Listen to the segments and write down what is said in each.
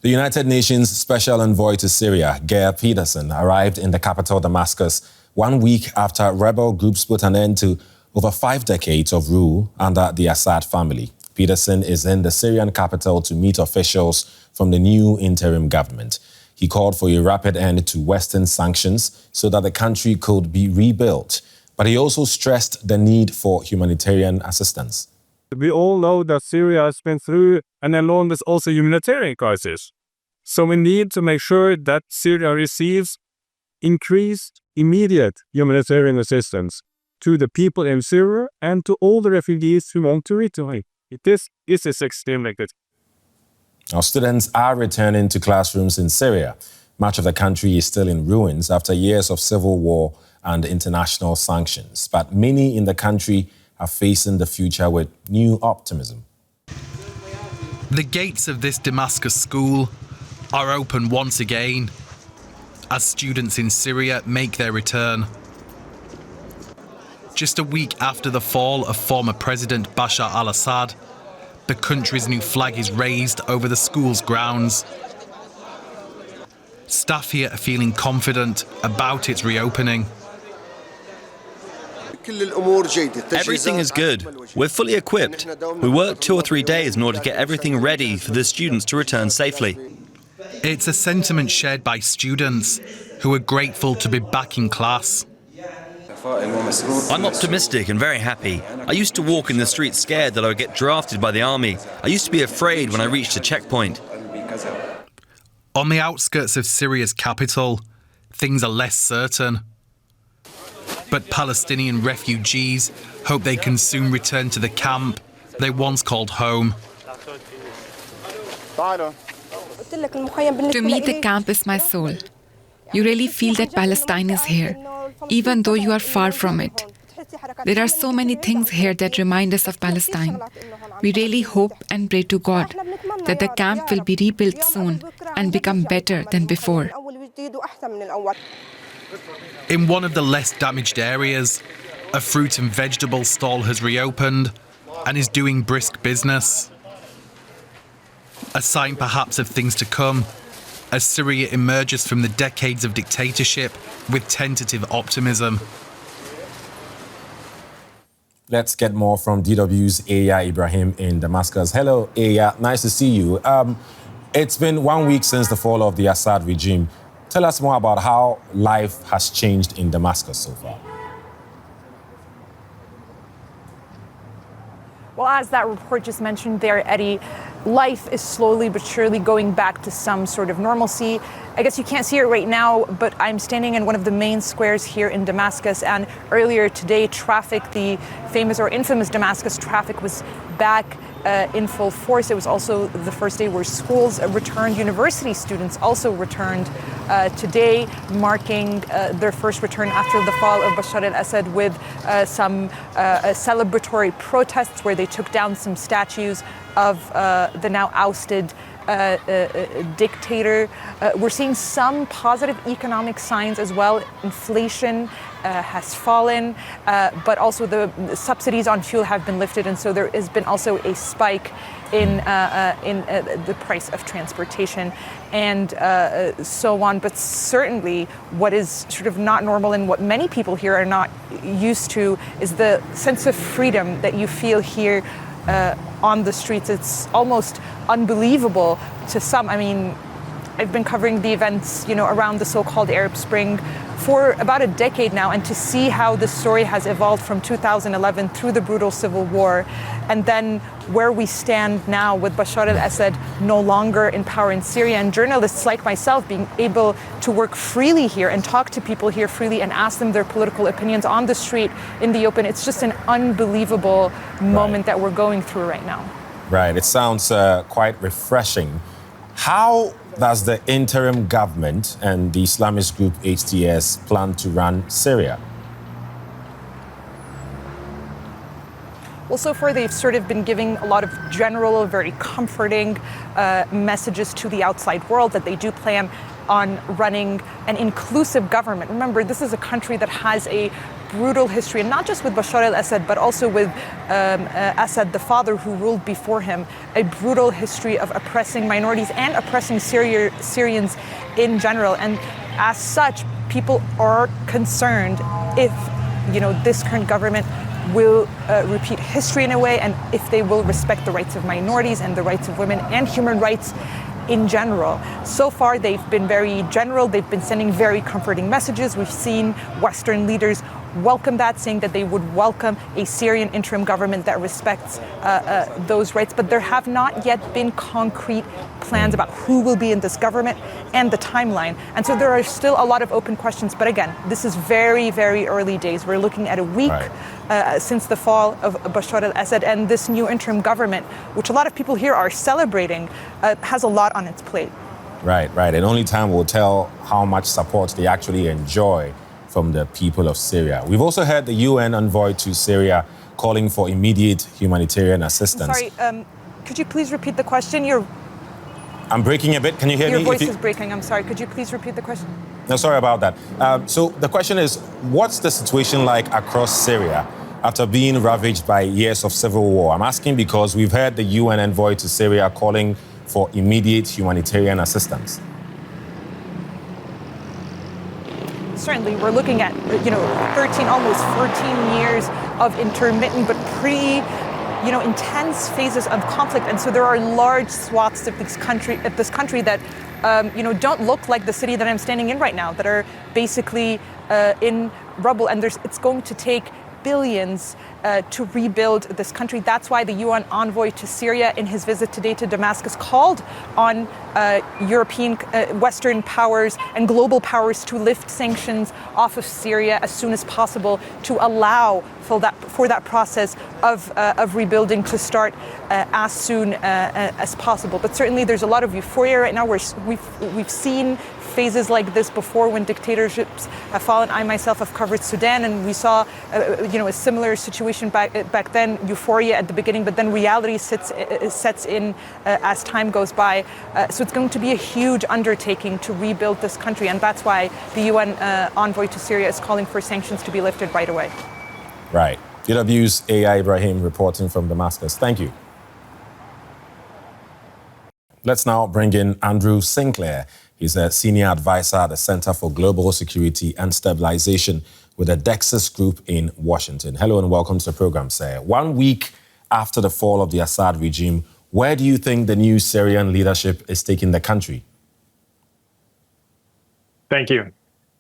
The United Nations Special Envoy to Syria, Geir Pedersen, arrived in the capital Damascus 1 week after rebel groups put an end to over 5 decades of rule under the Assad family. Pedersen is in the Syrian capital to meet officials from the new interim government. He called for a rapid end to Western sanctions so that the country could be rebuilt. But he also stressed the need for humanitarian assistance. We all know that Syria has been through an enormous also humanitarian crisis. So we need to make sure that Syria receives increased, immediate humanitarian assistance to the people in Syria and to all the refugees who want to return. This is extremely good. Now, students are returning to classrooms in Syria. Much of the country is still in ruins after years of civil war and international sanctions. But many in the country are facing the future with new optimism. The gates of this Damascus school are open once again as students in Syria make their return. Just a week after the fall of former President Bashar al-Assad, the country's new flag is raised over the school's grounds. Staff here are feeling confident about its reopening. Everything is good. We're fully equipped. We worked 2 or 3 days in order to get everything ready for the students to return safely. It's a sentiment shared by students who are grateful to be back in class. I'm optimistic and very happy. I used to walk in the streets scared that I would get drafted by the army. I used to be afraid when I reached a checkpoint. On the outskirts of Syria's capital, things are less certain. But Palestinian refugees hope they can soon return to the camp they once called home. To me, the camp is my soul. You really feel that Palestine is here, even though you are far from it. There are so many things here that remind us of Palestine. We really hope and pray to God that the camp will be rebuilt soon and become better than before. In one of the less damaged areas, a fruit and vegetable stall has reopened and is doing brisk business. A sign perhaps of things to come as Syria emerges from the decades of dictatorship with tentative optimism. Let's get more from DW's Aya Ibrahim in Damascus. Hello, Aya. Nice to see you. It's been 1 week since the fall of the Assad regime. Tell us more about how life has changed in Damascus so far. Well, as that report just mentioned there, Eddie, life is slowly but surely going back to some sort of normalcy. I guess you can't see it right now, but I'm standing in one of the main squares here in Damascus. And earlier today, traffic, the famous or infamous Damascus traffic, was back in full force. It was also the first day where schools returned. University students also returned today, marking their first return after the fall of Bashar al-Assad with some celebratory protests where they took down some statues of the now ousted dictator. We're seeing some positive economic signs as well. Inflation has fallen, but also the subsidies on fuel have been lifted, and so there has been also a spike in the price of transportation and so on. But certainly what is sort of not normal and what many people here are not used to is the sense of freedom that you feel here on the streets. It's almost unbelievable to some. I mean, I've been covering the events, around the so-called Arab Spring for about a decade now, and to see how the story has evolved from 2011 through the brutal civil war, and then where we stand now with Bashar al-Assad no longer in power in Syria, and journalists like myself being able to work freely here and talk to people here freely and ask them their political opinions on the street, in the open. It's just an unbelievable moment that we're going through right now. Right. It sounds quite refreshing. How does the interim government and the Islamist group HTS plan to run Syria? Well, so far they've sort of been giving a lot of general, very comforting messages to the outside world that they do plan on running an inclusive government. Remember, this is a country that has a brutal history, and not just with Bashar al-Assad, but also with Assad, the father who ruled before him, a brutal history of oppressing minorities and oppressing Syrians in general. And as such, people are concerned if, this current government will repeat history in a way, and if they will respect the rights of minorities and the rights of women and human rights in general. So far, they've been very general. They've been sending very comforting messages. We've seen Western leaders welcome that, saying that they would welcome a Syrian interim government that respects those rights. But there have not yet been concrete plans about who will be in this government and the timeline. And so there are still a lot of open questions. But again, this is very, very early days. We're looking at a week since the fall of Bashar al-Assad, and this new interim government, which a lot of people here are celebrating, has a lot on its plate. Right. And only time will tell how much support they actually enjoy from the people of Syria. We've also heard the UN envoy to Syria calling for immediate humanitarian assistance. Sorry, could you please repeat the question? I'm breaking a bit. Can you hear me? Your voice is breaking. I'm sorry. Could you please repeat the question? No, sorry about that. So the question is, what's the situation like across Syria after being ravaged by years of civil war? I'm asking because we've heard the UN envoy to Syria calling for immediate humanitarian assistance. Certainly, we're looking at, 13, almost 14 years of intermittent but pretty, intense phases of conflict. And so there are large swaths of this country that, don't look like the city that I'm standing in right now, that are basically in rubble. And it's going to take billions to rebuild this country. That's why the UN envoy to Syria, in his visit today to Damascus, called on European, Western powers and global powers to lift sanctions off of Syria as soon as possible, to allow for that process of rebuilding to start as soon as possible. But certainly there's a lot of euphoria right now. We've seen phases like this before when dictatorships have fallen. I myself have covered Sudan, and we saw a similar situation back then, euphoria at the beginning, but then reality sets in as time goes by. So it's going to be a huge undertaking to rebuild this country, and that's why the UN envoy to Syria is calling for sanctions to be lifted right away. Right. DW's Aya Ibrahim reporting from Damascus. Thank you. Let's now bring in Andrew Sinclair. He's a senior advisor at the Center for Global Security and Stabilization with the Dexus Group in Washington. Hello and welcome to the program, sir. 1 week after the fall of the Assad regime, where do you think the new Syrian leadership is taking the country? Thank you.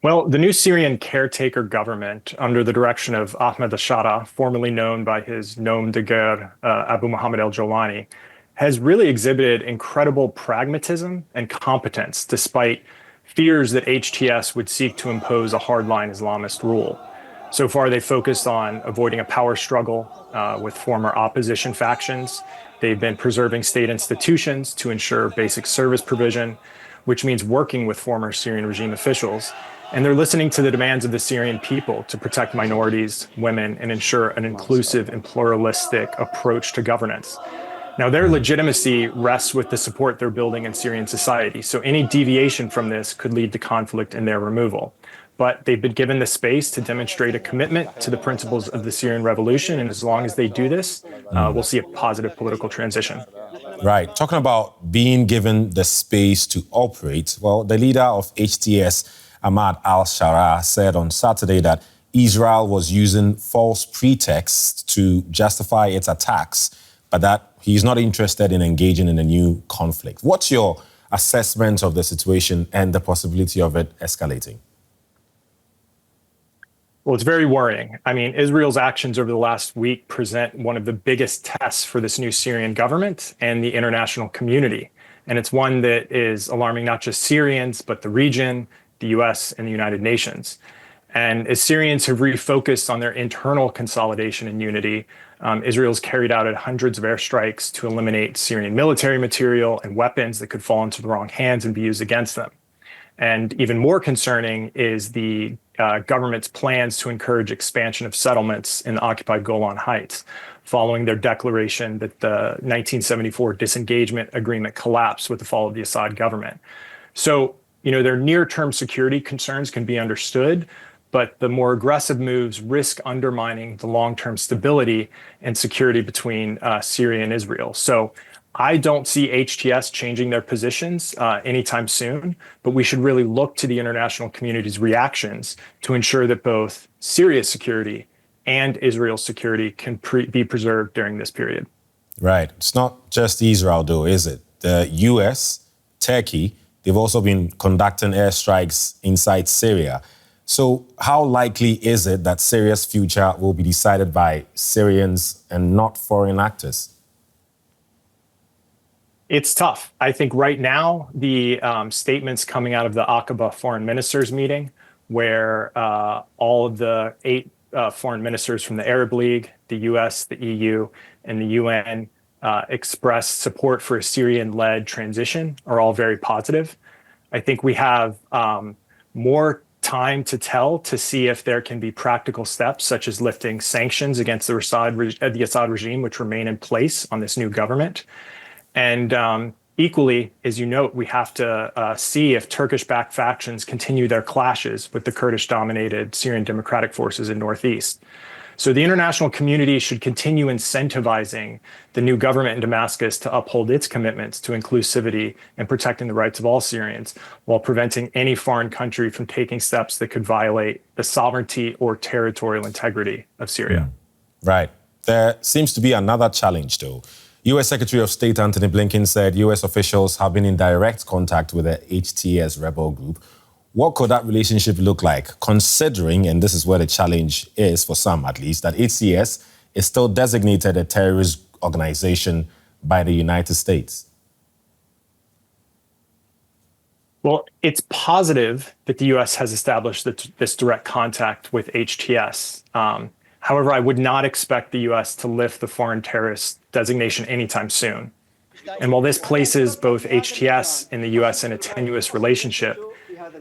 Well, the new Syrian caretaker government, under the direction of Ahmed al-Shara, formerly known by his nom de guerre, Abu Muhammad al-Jolani, has really exhibited incredible pragmatism and competence, despite fears that HTS would seek to impose a hardline Islamist rule. So far, they focused on avoiding a power struggle with former opposition factions. They've been preserving state institutions to ensure basic service provision, which means working with former Syrian regime officials. And they're listening to the demands of the Syrian people to protect minorities, women, and ensure an inclusive and pluralistic approach to governance. Now, their legitimacy rests with the support they're building in Syrian society. So any deviation from this could lead to conflict and their removal. But they've been given the space to demonstrate a commitment to the principles of the Syrian revolution. And as long as they do this, we'll see a positive political transition. Right. Talking about being given the space to operate, well, the leader of HTS, Ahmad al-Shara, said on Saturday that Israel was using false pretexts to justify its attacks, but that he's not interested in engaging in a new conflict. What's your assessment of the situation and the possibility of it escalating? Well, it's very worrying. I mean, Israel's actions over the last week present one of the biggest tests for this new Syrian government and the international community. And it's one that is alarming not just Syrians, but the region, the US, and the United Nations. And as Syrians have refocused on their internal consolidation and unity, Israel's carried out hundreds of airstrikes to eliminate Syrian military material and weapons that could fall into the wrong hands and be used against them. And even more concerning is the government's plans to encourage expansion of settlements in the occupied Golan Heights, following their declaration that the 1974 disengagement agreement collapsed with the fall of the Assad government. So Their near-term security concerns can be understood, but the more aggressive moves risk undermining the long-term stability and security between Syria and Israel. So I don't see HTS changing their positions anytime soon, but we should really look to the international community's reactions to ensure that both Syria's security and Israel's security can be preserved during this period. Right. It's not just Israel, though, is it? The US, Turkey, they've also been conducting airstrikes inside Syria. So how likely is it that Syria's future will be decided by Syrians and not foreign actors? It's tough. I think right now, the statements coming out of the Aqaba foreign ministers meeting, where all of the 8 foreign ministers from the Arab League, the US, the EU, and the UN expressed support for a Syrian-led transition are all very positive. I think we have more time to tell to see if there can be practical steps, such as lifting sanctions against the Assad regime, which remain in place on this new government. And equally, as you note, we have to see if Turkish-backed factions continue their clashes with the Kurdish-dominated Syrian Democratic Forces in Northeast. So the international community should continue incentivizing the new government in Damascus to uphold its commitments to inclusivity and protecting the rights of all Syrians, while preventing any foreign country from taking steps that could violate the sovereignty or territorial integrity of Syria. Right. There seems to be another challenge, though. U.S. Secretary of State Antony Blinken said U.S. officials have been in direct contact with the HTS rebel group. What could that relationship look like, considering, and this is where the challenge is for some at least, that HTS is still designated a terrorist organization by the United States? Well, it's positive that the U.S. has established this direct contact with HTS. However, I would not expect the U.S. to lift the foreign terrorist designation anytime soon. And while this places both HTS and the U.S. in a tenuous relationship,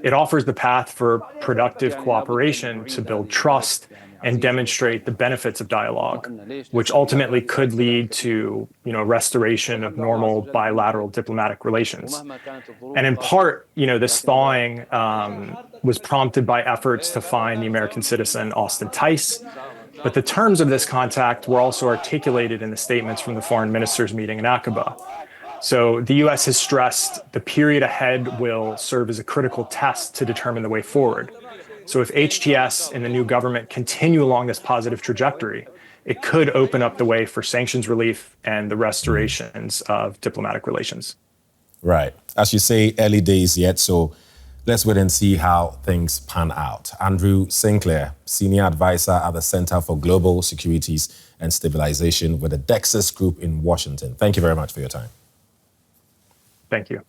it offers the path for productive cooperation to build trust and demonstrate the benefits of dialogue, which ultimately could lead to, restoration of normal bilateral diplomatic relations. And in part, this thawing was prompted by efforts to find the American citizen Austin Tice. But the terms of this contact were also articulated in the statements from the foreign ministers meeting in Aqaba. So the U.S. has stressed the period ahead will serve as a critical test to determine the way forward. So if HTS and the new government continue along this positive trajectory, it could open up the way for sanctions relief and the restorations of diplomatic relations. Right. As you say, early days yet, so let's wait and see how things pan out. Andrew Sinclair, Senior Advisor at the Center for Global Securities and Stabilization with the Dexus Group in Washington. Thank you very much for your time. Thank you.